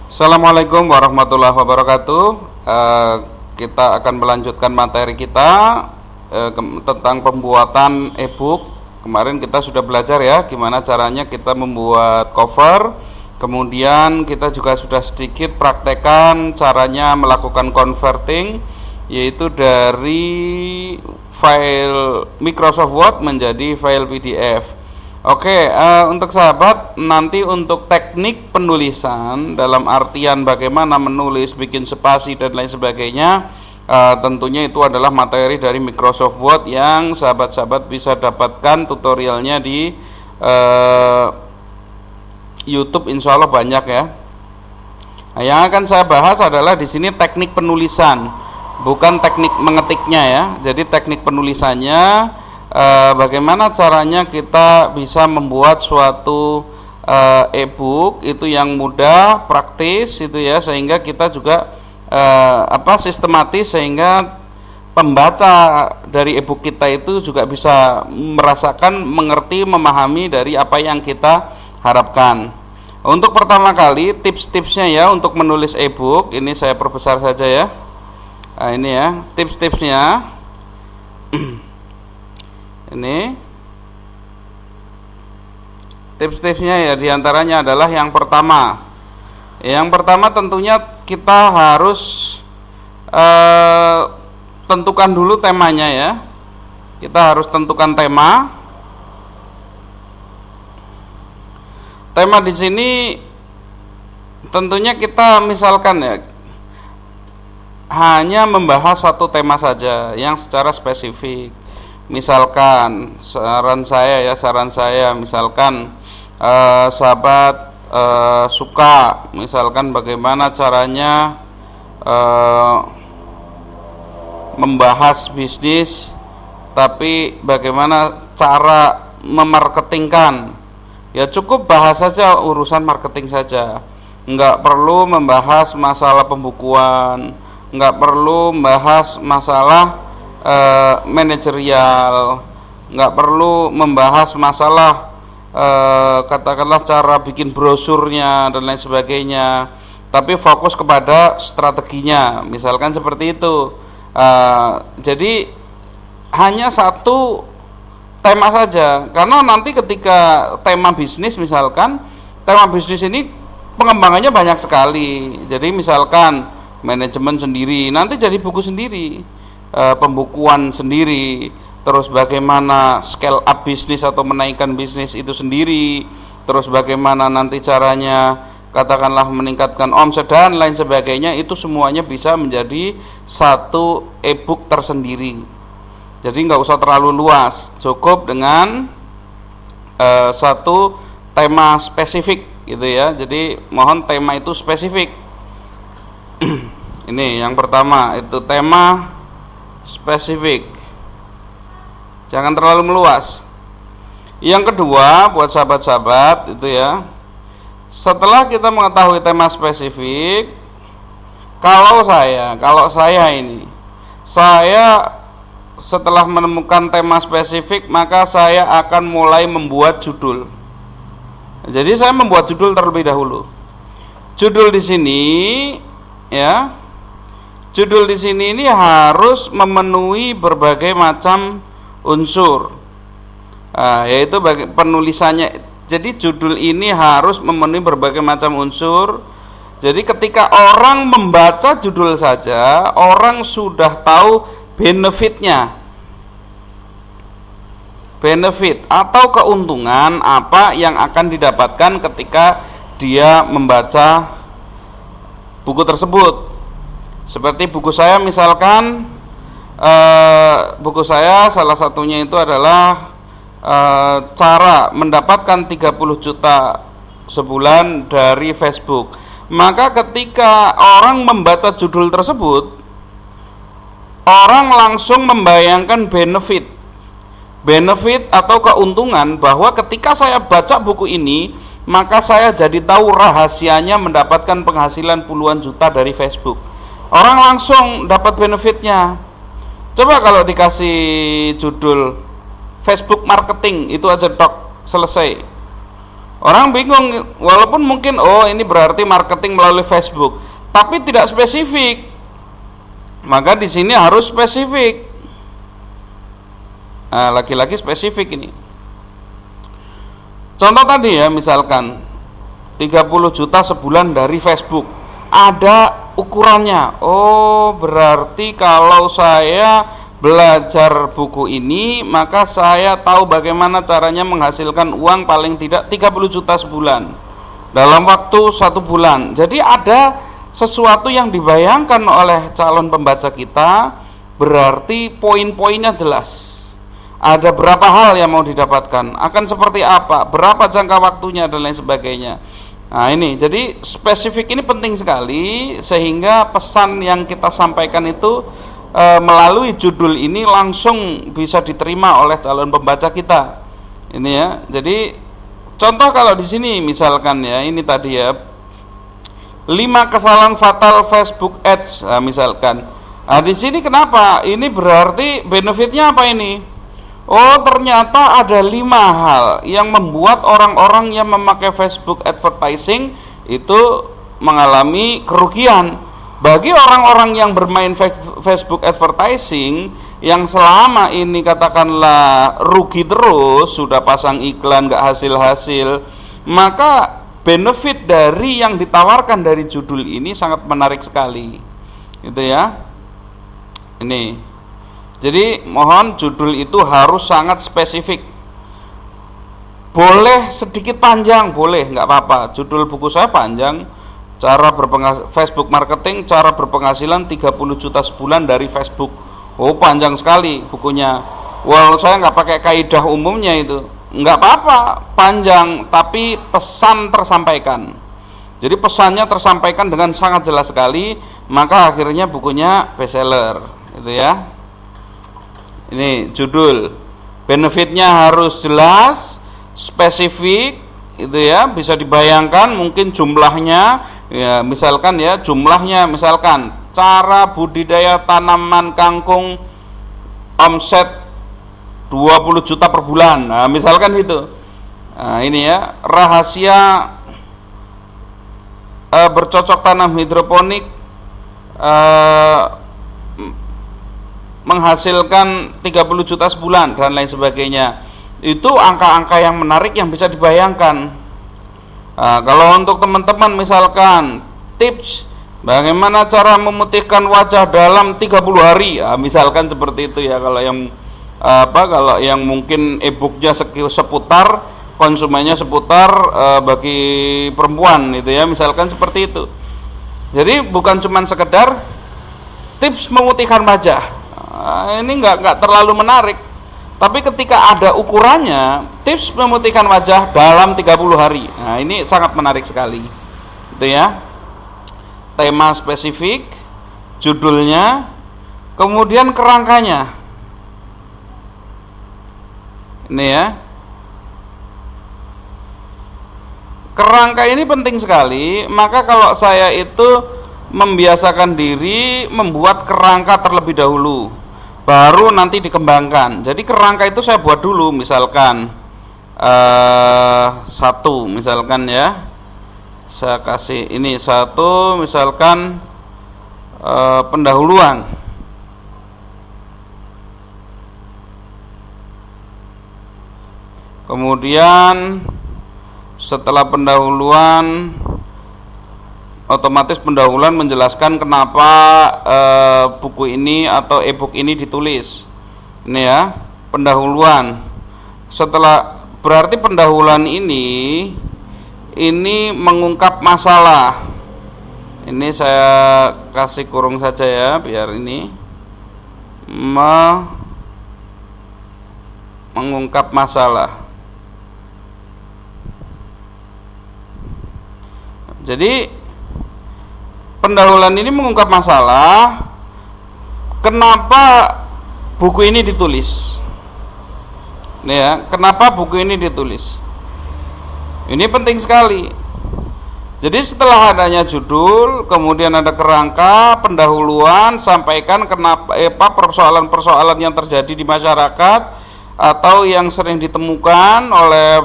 Assalamualaikum warahmatullahi wabarakatuh. Kita akan melanjutkan materi kita tentang pembuatan e-book. Kemarin kita sudah belajar ya gimana caranya kita membuat cover. Kemudian kita juga sudah sedikit praktekkan caranya melakukan converting, yaitu dari file Microsoft Word menjadi file PDF. Oke, untuk sahabat, nanti untuk teknik penulisan dalam artian bagaimana menulis, bikin spasi dan lain sebagainya, tentunya itu adalah materi dari Microsoft Word yang sahabat-sahabat bisa dapatkan tutorialnya di YouTube, insya Allah banyak ya. Nah, yang akan saya bahas adalah di sini teknik penulisan, bukan teknik mengetiknya ya. Jadi teknik penulisannya. Bagaimana caranya kita bisa membuat suatu e-book itu yang mudah, praktis itu ya, sehingga kita juga sistematis, sehingga pembaca dari e-book kita itu juga bisa merasakan, mengerti, memahami dari apa yang kita harapkan. Untuk pertama kali tips-tipsnya ya untuk menulis e-book, ini saya perbesar saja ya. Nah, ini ya tips-tipsnya. Ini tips-tipsnya ya, diantaranya adalah yang pertama tentunya kita harus tentukan dulu temanya ya. Kita harus tentukan tema di sini. Tentunya kita misalkan ya hanya membahas satu tema saja yang secara spesifik. Misalkan saran saya misalkan sahabat suka misalkan bagaimana caranya membahas bisnis, tapi bagaimana cara memarketingkan, ya cukup bahas saja urusan marketing saja, nggak perlu membahas masalah pembukuan, nggak perlu membahas masalah manajerial, nggak perlu membahas masalah katakanlah cara bikin brosurnya dan lain sebagainya, tapi fokus kepada strateginya, misalkan seperti itu. Jadi hanya satu tema saja, karena nanti ketika tema bisnis, misalkan tema bisnis ini pengembangannya banyak sekali. Jadi misalkan manajemen sendiri, nanti jadi buku sendiri, pembukuan sendiri, terus bagaimana scale up bisnis atau menaikkan bisnis itu sendiri, terus bagaimana nanti caranya katakanlah meningkatkan omset dan lain sebagainya, itu semuanya bisa menjadi satu e-book tersendiri. Jadi nggak usah terlalu luas, cukup dengan satu tema spesifik gitu ya. Jadi mohon tema itu spesifik. Ini yang pertama, itu tema spesifik, jangan terlalu meluas. Yang kedua, buat sahabat-sahabat itu ya, setelah kita mengetahui tema spesifik, kalau saya setelah menemukan tema spesifik, maka saya akan mulai membuat judul. Jadi saya membuat judul terlebih dahulu. Judul di sini ya, judul di sini ini harus memenuhi berbagai macam unsur, yaitu penulisannya. Jadi judul ini harus memenuhi berbagai macam unsur. Jadi ketika orang membaca judul saja, orang sudah tahu benefit atau keuntungan apa yang akan didapatkan ketika dia membaca buku tersebut. Seperti buku saya misalkan, buku saya salah satunya itu adalah cara mendapatkan 30 juta sebulan dari Facebook. Maka ketika orang membaca judul tersebut, orang langsung membayangkan benefit atau keuntungan, bahwa ketika saya baca buku ini, maka saya jadi tahu rahasianya mendapatkan penghasilan puluhan juta dari Facebook. Orang langsung dapat benefitnya. Coba kalau dikasih judul Facebook marketing, itu aja selesai. Orang bingung, walaupun mungkin ini berarti marketing melalui Facebook, tapi tidak spesifik. Maka di sini harus spesifik. Nah, lagi-lagi spesifik ini. Contoh tadi ya, misalkan 30 juta sebulan dari Facebook. Ada ukurannya. Oh, berarti kalau saya belajar buku ini, maka saya tahu bagaimana caranya menghasilkan uang paling tidak 30 juta sebulan dalam waktu 1 bulan. Jadi ada sesuatu yang dibayangkan oleh calon pembaca kita, berarti poin-poinnya jelas. Ada berapa hal yang mau didapatkan, akan seperti apa, berapa jangka waktunya, dan lain sebagainya. Nah ini, jadi spesifik ini penting sekali, sehingga pesan yang kita sampaikan itu melalui judul ini langsung bisa diterima oleh calon pembaca kita. Ini ya. Jadi contoh kalau di sini misalkan ya, ini tadi ya, 5 kesalahan fatal Facebook Ads, nah, misalkan. Nah, di sini kenapa? Ini berarti benefitnya apa ini? Oh, ternyata ada 5 hal yang membuat orang-orang yang memakai Facebook advertising itu mengalami kerugian. Bagi orang-orang yang bermain Facebook advertising yang selama ini katakanlah rugi terus, sudah pasang iklan gak hasil-hasil, maka benefit dari yang ditawarkan dari judul ini sangat menarik sekali. Gitu ya. Ini. Jadi mohon judul itu harus sangat spesifik. Boleh sedikit panjang, boleh, nggak apa-apa. Judul buku saya panjang. Cara Facebook marketing, cara berpenghasilan 30 juta sebulan dari Facebook. Oh, panjang sekali bukunya. Walau saya nggak pakai kaidah umumnya itu, nggak apa-apa, panjang, tapi pesan tersampaikan. Jadi pesannya tersampaikan dengan sangat jelas sekali, maka akhirnya bukunya bestseller, gitu ya. Ini judul, benefitnya harus jelas, spesifik, itu ya, bisa dibayangkan mungkin jumlahnya ya, misalkan ya, jumlahnya misalkan cara budidaya tanaman kangkung omset 20 juta per bulan. Nah, misalkan itu. Nah, ini ya, rahasia bercocok tanam hidroponik menghasilkan 30 juta sebulan dan lain sebagainya. Itu angka-angka yang menarik yang bisa dibayangkan. Nah, kalau untuk teman-teman misalkan tips bagaimana cara memutihkan wajah dalam 30 hari, ya, misalkan seperti itu ya. Kalau yang kalau yang mungkin e-booknya seputar, konsumennya seputar bagi perempuan itu ya, misalkan seperti itu. Jadi bukan cuma sekedar tips memutihkan wajah. Nah, ini nggak terlalu menarik. Tapi ketika ada ukurannya, tips memutihkan wajah dalam 30 hari. Nah, ini sangat menarik sekali. Itu ya. Tema spesifik, judulnya, kemudian kerangkanya. Ini ya. Kerangka ini penting sekali, maka kalau saya itu membiasakan diri membuat kerangka terlebih dahulu, baru nanti dikembangkan. Jadi kerangka itu saya buat dulu, misalkan satu, misalkan ya, saya kasih ini satu, misalkan pendahuluan. Kemudian setelah pendahuluan, otomatis pendahuluan menjelaskan kenapa buku ini atau e-book ini ditulis. Ini ya, pendahuluan. Setelah, berarti pendahuluan ini mengungkap masalah. Ini saya kasih kurung saja ya, biar ini mengungkap masalah. Jadi pendahuluan ini mengungkap masalah, kenapa buku ini ditulis. Nih ya, kenapa buku ini ditulis. Ini penting sekali. Jadi setelah adanya judul, kemudian ada kerangka, pendahuluan, sampaikan kenapa persoalan-persoalan yang terjadi di masyarakat atau yang sering ditemukan oleh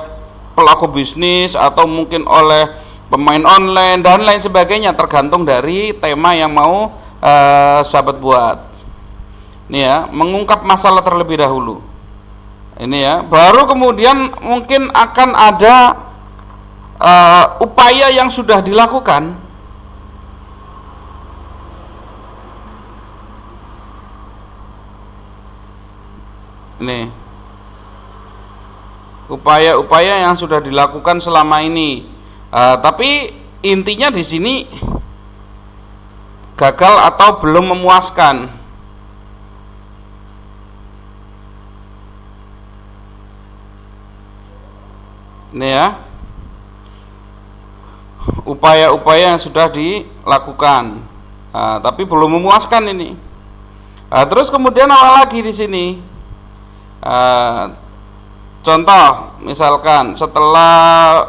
pelaku bisnis atau mungkin oleh pemain online dan lain sebagainya, tergantung dari tema yang mau sahabat buat. Ini ya, mengungkap masalah terlebih dahulu. Ini ya, baru kemudian mungkin akan ada upaya yang sudah dilakukan. Ini upaya-upaya yang sudah dilakukan selama ini, tapi intinya di sini gagal atau belum memuaskan. Ini ya, upaya-upaya yang sudah dilakukan, tapi belum memuaskan ini. Terus kemudian apa lagi di sini? Contoh, misalkan setelah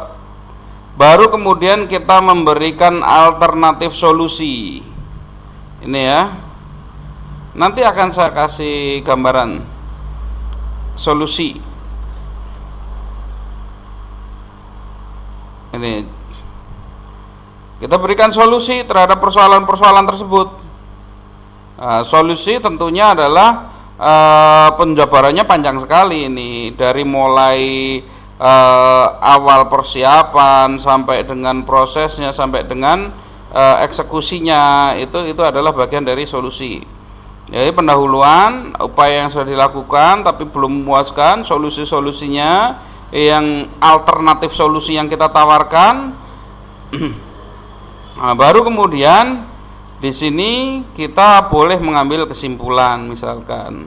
baru kemudian kita memberikan alternatif solusi. Ini ya, nanti akan saya kasih gambaran solusi. Ini kita berikan solusi terhadap persoalan-persoalan tersebut. Solusi tentunya adalah penjabarannya panjang sekali ini, dari mulai awal persiapan sampai dengan prosesnya sampai dengan eksekusinya, itu adalah bagian dari solusi. Jadi pendahuluan upaya yang sudah dilakukan tapi belum memuaskan, solusi-solusinya yang alternatif solusi yang kita tawarkan. Baru kemudian di sini kita boleh mengambil kesimpulan, misalkan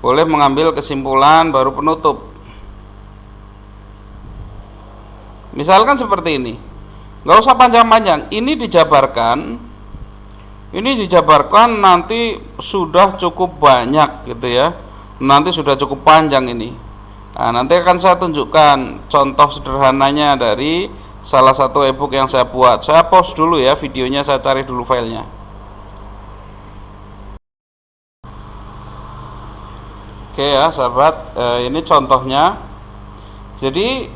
boleh mengambil kesimpulan baru penutup. Misalkan seperti ini, nggak usah panjang-panjang, ini dijabarkan nanti sudah cukup banyak gitu ya, nanti sudah cukup panjang ini. Nanti akan saya tunjukkan contoh sederhananya dari salah satu ebook yang saya buat. Saya post dulu ya videonya, saya cari dulu filenya. Oke ya sahabat, ini contohnya. Jadi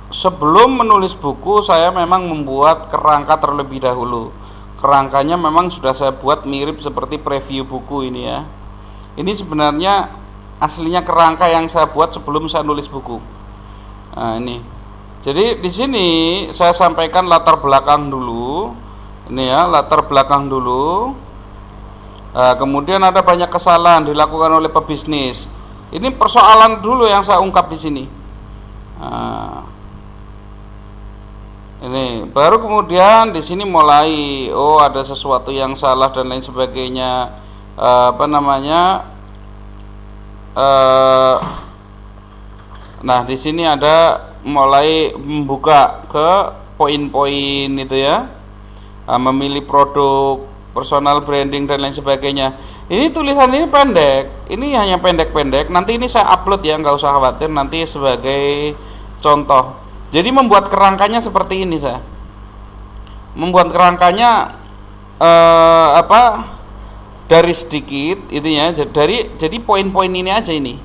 sebelum menulis buku saya memang membuat kerangka terlebih dahulu. Kerangkanya memang sudah saya buat mirip seperti preview buku ini ya. Ini sebenarnya aslinya kerangka yang saya buat sebelum saya nulis buku. Ini. Jadi di sini saya sampaikan latar belakang dulu. Ini ya, latar belakang dulu. Kemudian ada banyak kesalahan dilakukan oleh pebisnis. Ini persoalan dulu yang saya ungkap di sini. Ini baru kemudian di sini mulai ada sesuatu yang salah dan lain sebagainya. Nah di sini ada mulai membuka ke poin-poin itu ya, memilih produk, personal branding dan lain sebagainya. Ini tulisan ini pendek, ini hanya pendek-pendek. Nanti ini saya upload ya, nggak usah khawatir, nanti sebagai contoh. Jadi membuat kerangkanya seperti ini, saya membuat kerangkanya dari sedikit itu ya, jadi poin-poin ini aja ini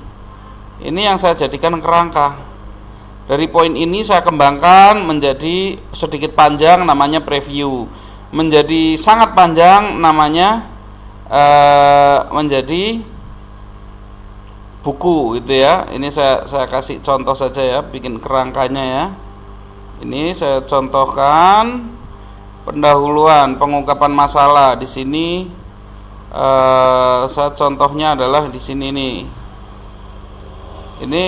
yang saya jadikan kerangka. Dari poin ini saya kembangkan menjadi sedikit panjang, namanya preview, menjadi sangat panjang, namanya menjadi buku itu ya. Ini saya kasih contoh saja ya, bikin kerangkanya ya. Ini saya contohkan pendahuluan, pengungkapan masalah. Di sini saya contohnya adalah di sini nih. Ini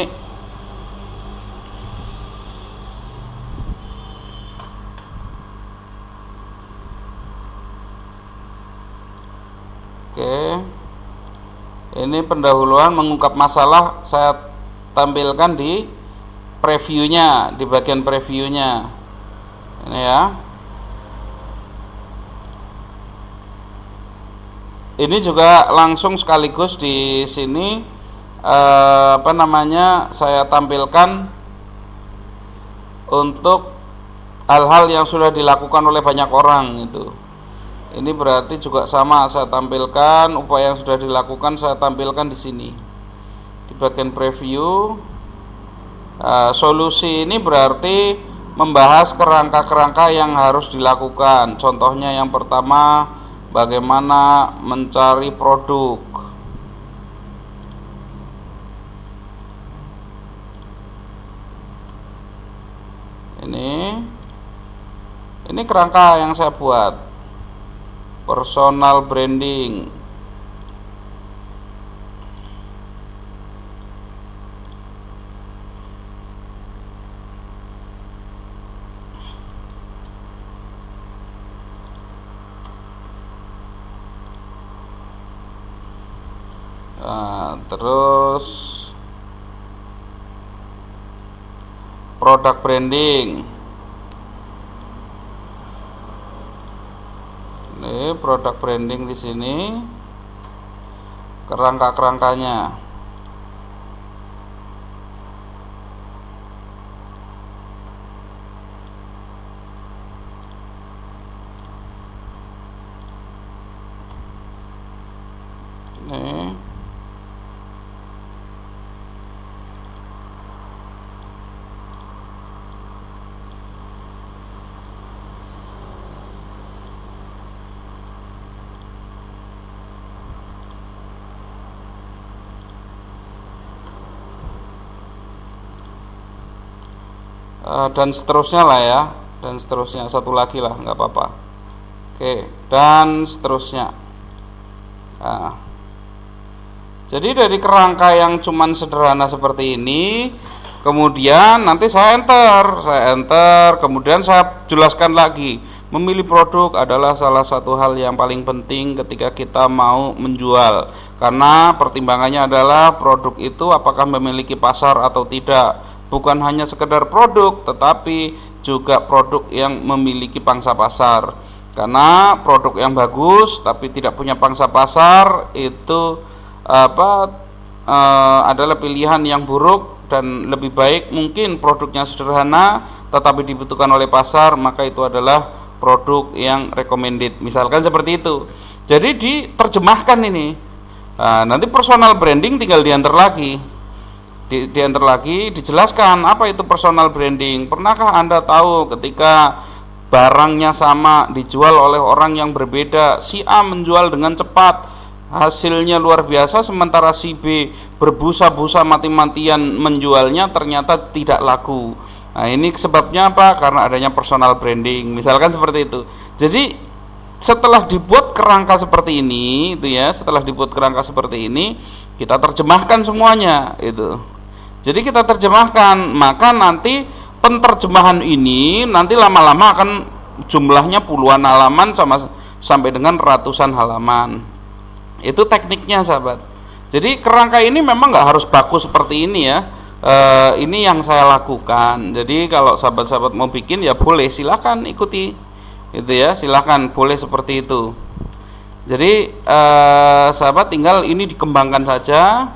oke. Ini pendahuluan mengungkap masalah, saya tampilkan di previewnya, di bagian previewnya. Ini ya. Ini juga langsung sekaligus di sini saya tampilkan untuk hal-hal yang sudah dilakukan oleh banyak orang itu. Ini berarti juga sama, saya tampilkan upaya yang sudah dilakukan, saya tampilkan di sini. Di bagian preview, solusi ini berarti membahas kerangka-kerangka yang harus dilakukan. Contohnya yang pertama, bagaimana mencari produk. Ini kerangka yang saya buat. Personal branding. Terus product branding. Ini product branding di sini, kerangka-kerangkanya. Ini dan seterusnya lah ya, dan seterusnya, satu lagi lah, nggak apa-apa. Oke, dan seterusnya. Jadi dari kerangka yang cuman sederhana seperti ini, kemudian nanti saya enter, kemudian saya jelaskan lagi. Memilih produk adalah salah satu hal yang paling penting ketika kita mau menjual, karena pertimbangannya adalah produk itu apakah memiliki pasar atau tidak. Bukan hanya sekedar produk, tetapi juga produk yang memiliki pangsa pasar. Karena produk yang bagus tapi tidak punya pangsa pasar itu adalah pilihan yang buruk, dan lebih baik mungkin produknya sederhana tetapi dibutuhkan oleh pasar, maka itu adalah produk yang recommended. Misalkan seperti itu. Jadi diterjemahkan ini. Nanti personal branding tinggal diantar lagi. Diantar lagi, dijelaskan apa itu personal branding. Pernahkah Anda tahu ketika barangnya sama dijual oleh orang yang berbeda, si A menjual dengan cepat, hasilnya luar biasa, sementara si B berbusa-busa mati-matian menjualnya, ternyata tidak laku. Nah, ini sebabnya apa? Karena adanya personal branding. Misalkan seperti itu. Jadi setelah dibuat kerangka seperti ini, kita terjemahkan semuanya itu. Jadi kita terjemahkan, maka nanti penterjemahan ini nanti lama-lama akan jumlahnya puluhan halaman sampai dengan ratusan halaman. Itu tekniknya, sahabat. Jadi kerangka ini memang nggak harus baku seperti ini ya. Ini yang saya lakukan. Jadi kalau sahabat-sahabat mau bikin ya boleh, silahkan ikuti. Itu ya, silahkan, boleh seperti itu. Jadi sahabat tinggal ini dikembangkan saja,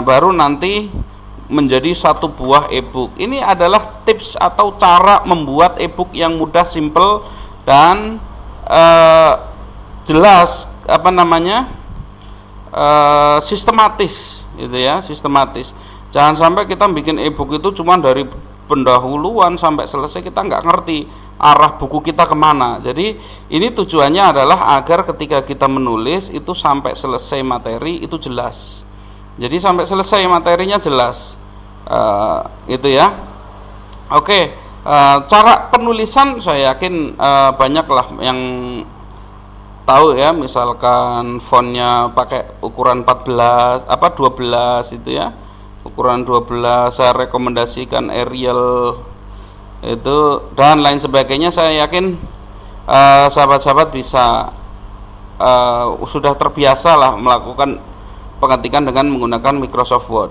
baru nanti menjadi satu buah e-book. Ini adalah tips atau cara membuat e-book yang mudah, simple, dan jelas, sistematis, gitu ya, sistematis. Jangan sampai kita bikin e-book itu cuma dari pendahuluan sampai selesai kita nggak ngerti arah buku kita kemana. Jadi ini tujuannya adalah agar ketika kita menulis itu sampai selesai materi itu jelas. Jadi sampai selesai materinya jelas, itu ya. Oke, cara penulisan saya yakin banyaklah yang tahu ya. Misalkan fontnya pakai ukuran 12 itu ya, ukuran 12. Saya rekomendasikan Arial itu dan lain sebagainya. Saya yakin sahabat-sahabat bisa sudah terbiasa lah melakukan pengetikan dengan menggunakan Microsoft Word.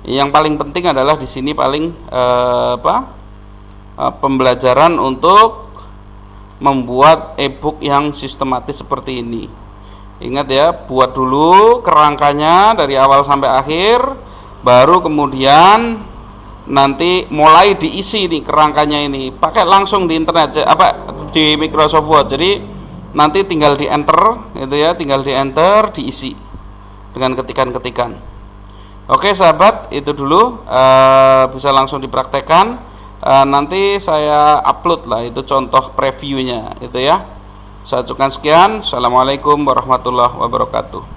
Yang paling penting adalah di sini paling pembelajaran untuk membuat e-book yang sistematis seperti ini. Ingat ya, buat dulu kerangkanya dari awal sampai akhir, baru kemudian nanti mulai diisi nih kerangkanya ini. Pakai langsung di internet di Microsoft Word. Jadi nanti tinggal di enter gitu ya, tinggal di enter, diisi dengan ketikan-ketikan. Oke sahabat, itu dulu bisa langsung dipraktekkan. Nanti saya upload lah itu contoh previewnya itu ya. Saya ucapkan sekian. Assalamualaikum warahmatullahi wabarakatuh.